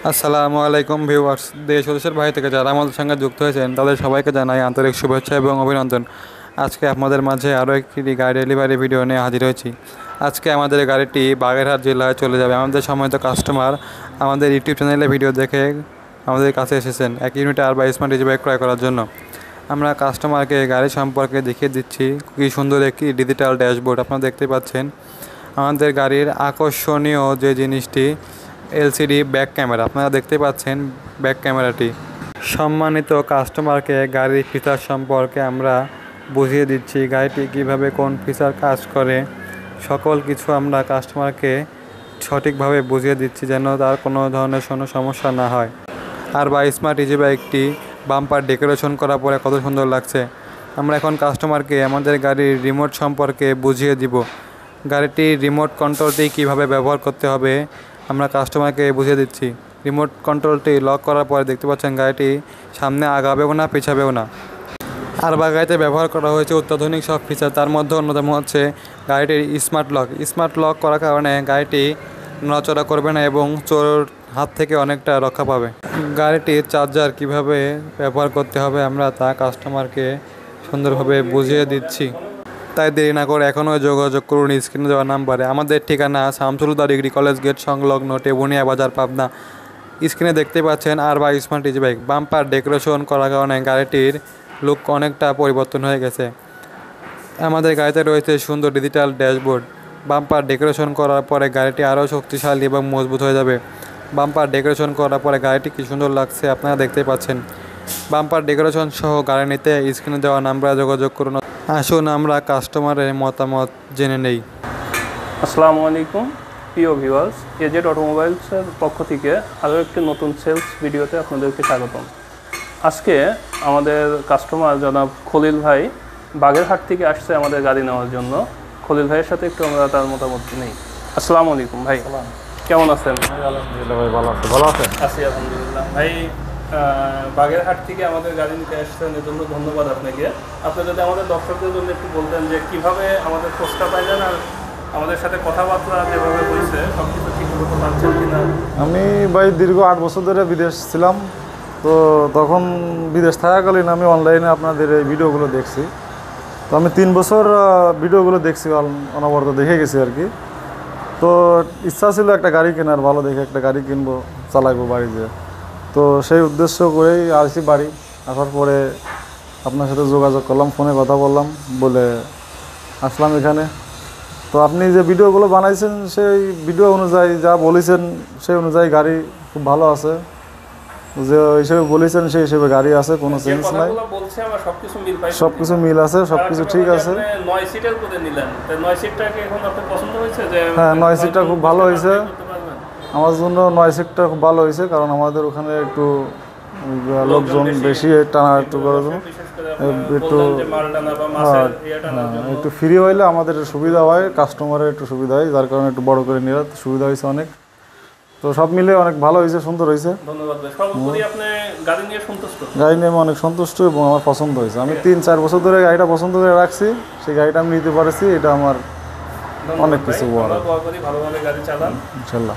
আসসালামু আলাইকুম ভিউয়ার্স, দেশ ও দেশের বাইরে থেকে যারা আমাদের সঙ্গে যুক্ত হয়েছেন তাদের সবাইকে জানাই আন্তরিক শুভেচ্ছা এবং অভিনন্দন। আজকে আপনাদের মাঝে আরও একটি গাড়ি ডেলিভারি ভিডিও নিয়ে হাজির হয়েছি। আজকে আমাদের গাড়িটি বাগেরহাট জেলায় চলে যাবে। আমাদের সম্মানিত কাস্টমার আমাদের ইউটিউব চ্যানেলে ভিডিও দেখে আমাদের কাছে এসেছেন এক ইউনিট আর/বা স্মার্ট ইজি বাইক ক্রয় করার জন্য। আমরা কাস্টমারকে গাড়ি সম্পর্কে দেখিয়ে দিচ্ছি। খুবই সুন্দর একটি ডিজিটাল ড্যাশবোর্ড আপনারা দেখতে পাচ্ছেন। আমাদের গাড়ির আকর্ষণীয় যে জিনিসটি এলসিডি ব্যাক ক্যামেরা, আপনারা দেখতে পাচ্ছেন ব্যাক ক্যামেরাটি। সম্মানিত কাস্টমারকে গাড়ির ফিচার সম্পর্কে আমরা বুঝিয়ে দিচ্ছি, গাড়িটি কীভাবে কোন ফিচার কাজ করে, সকল কিছু আমরা কাস্টমারকে সঠিকভাবে বুঝিয়ে দিচ্ছি যেন তার কোনো ধরনের কোনো সমস্যা না হয়। আর বা স্মার্ট ইজি বাইকটি বাম্পার ডেকোরেশন করার পরে কত সুন্দর লাগছে। আমরা এখন কাস্টমারকে আমাদের গাড়ির রিমোট সম্পর্কে বুঝিয়ে দিব। গাড়িটির রিমোট কন্ট্রোলটি কীভাবে ব্যবহার করতে হবে আমরা কাস্টমারকে বুঝিয়ে দিচ্ছি। রিমোট কন্ট্রোলটি লক করার পরে দেখতে পাচ্ছেন গাড়িটি সামনে আগাবেও না পিছাবেও না। আর বা গাড়িতে ব্যবহার করা হয়েছে অত্যাধুনিক সব ফিচার, তার মধ্যে অন্যতম হচ্ছে গাড়িটির স্মার্ট লক করার কারণে গাড়িটি নড়াচড়া করবে না এবং চোর হাত থেকে অনেকটা রক্ষা পাবে। গাড়িটির চার্জার কিভাবে ব্যবহার করতে হবে আমরা তা কাস্টমারকে সুন্দরভাবে বুঝিয়ে দিচ্ছি। তাই দেরি না করে এখনও যোগাযোগ করুন স্ক্রিনে দেওয়া নাম্বারে। আমাদের ঠিকানা শামসুল হুদা ডিগ্রি কলেজ গেট সংলগ্ন টেবুনিয়া বাজার, পাবনা। স্ক্রিনে দেখতে পাচ্ছেন আর বা smart easy bike. Bumper decoration করার কারণে গাড়িটির লুক অনেকটা পরিবর্তন হয়ে গেছে। আমাদের গাড়িতে রয়েছে সুন্দর ডিজিটাল ড্যাশবোর্ড। বাম্পার ডেকোরেশন করার পরে গাড়িটি আরও শক্তিশালী এবং মজবুত হয়ে যাবে। বাম্পার ডেকোরেশন করার পরে গাড়িটি কী সুন্দর লাগছে আপনারা দেখতেই পাচ্ছেন। বাম্পার ডেকোরেশন সহ গাড়ি নিতে স্ক্রিনে দেওয়া নাম্বারে যোগাযোগ করুন। আসুন আমরা কাস্টমারের মতামত জেনে নেই। আসসালামু আলাইকুম প্রিয় ভিউয়ার্স, এজেড অটোমোবাইলসের পক্ষ থেকে আরও একটি নতুন সেলস ভিডিওতে আপনাদেরকে স্বাগতম। আজকে আমাদের কাস্টমার জনাব খলিল ভাই বাগেরহাট থেকে আসছে আমাদের গাড়ি নেওয়ার জন্য। খলিল ভাইয়ের সাথে একটু আমরা তার মতামত নেই। আসসালামু আলাইকুম ভাই, কেমন আছেন? আলহামদুলিল্লাহ ভাই, ভালো আছে। ভালো আছেন? আছি আলহামদুলিল্লাহ। ভাই বাগেরহাট থেকে আমাদের গাড়ি নিতে আসছেন, এর জন্য ধন্যবাদ আপনাকে। আপনি যদি আমাদের দর্শকদের জন্য একটু বলতেন যে কীভাবে আমাদের খোঁজটা পাইলেন আর আমাদের সাথে কথাবার্তা যেভাবে হয়েছে সব কিছু ঠিকমতো পাচ্ছেন কিনা। আমি ভাই দীর্ঘ 8 বছর ধরে বিদেশ ছিলাম, তো তখন বিদেশ থাকাকালীন আমি অনলাইনে আপনাদের এই ভিডিওগুলো দেখছি। তো আমি 3 বছর ভিডিওগুলো দেখছি, অনবরত দেখে গেছি আর কি। তো ইচ্ছা ছিল একটা গাড়ি কেনার, ভালো দেখে একটা গাড়ি কিনবো, চালাইবো বাড়িতে। তো সেই উদ্দেশ্য করেই আসছি বাড়ি। আসার পরে আপনার সাথে যোগাযোগ করলাম, ফোনে কথা বললাম বলে আসলাম এখানে। তো আপনি যে ভিডিওগুলো বানাইছেন সেই ভিডিও অনুযায়ী যা বলেছেন সেই অনুযায়ী গাড়ি খুব ভালো আছে, যে হিসেবে বলেছেন সেই হিসেবে গাড়ি আছে, কোনো চেঞ্জ নাই। সব কিছু মিল আছে, সব কিছু ঠিক আছে। হ্যাঁ, 9 সিটটা খুব ভালো হয়েছে আমার জন্য। 9 সিটটা খুব ভালো হয়েছে, কারণ আমাদের ওখানে একটু লোকজন বেশি টানা একটু করার জন্য একটু একটু ফ্রি হইলে আমাদের সুবিধা হয়, কাস্টমারের একটু সুবিধা হয়, যার কারণে একটু বড় করে নেওয়ার সুবিধা হয়েছে অনেক। তো সব মিলে অনেক ভালো হয়েছে, সুন্দর হয়েছে। গাড়ি নিয়ে আমি অনেক সন্তুষ্ট এবং আমার পছন্দ হয়েছে। আমি 3-4 বছর ধরে গাড়িটা পছন্দ করে রাখছি, সেই গাড়িটা আমি নিতে পারছি, এটা আমার অনেক কিছু। ইনশাল্লাহ।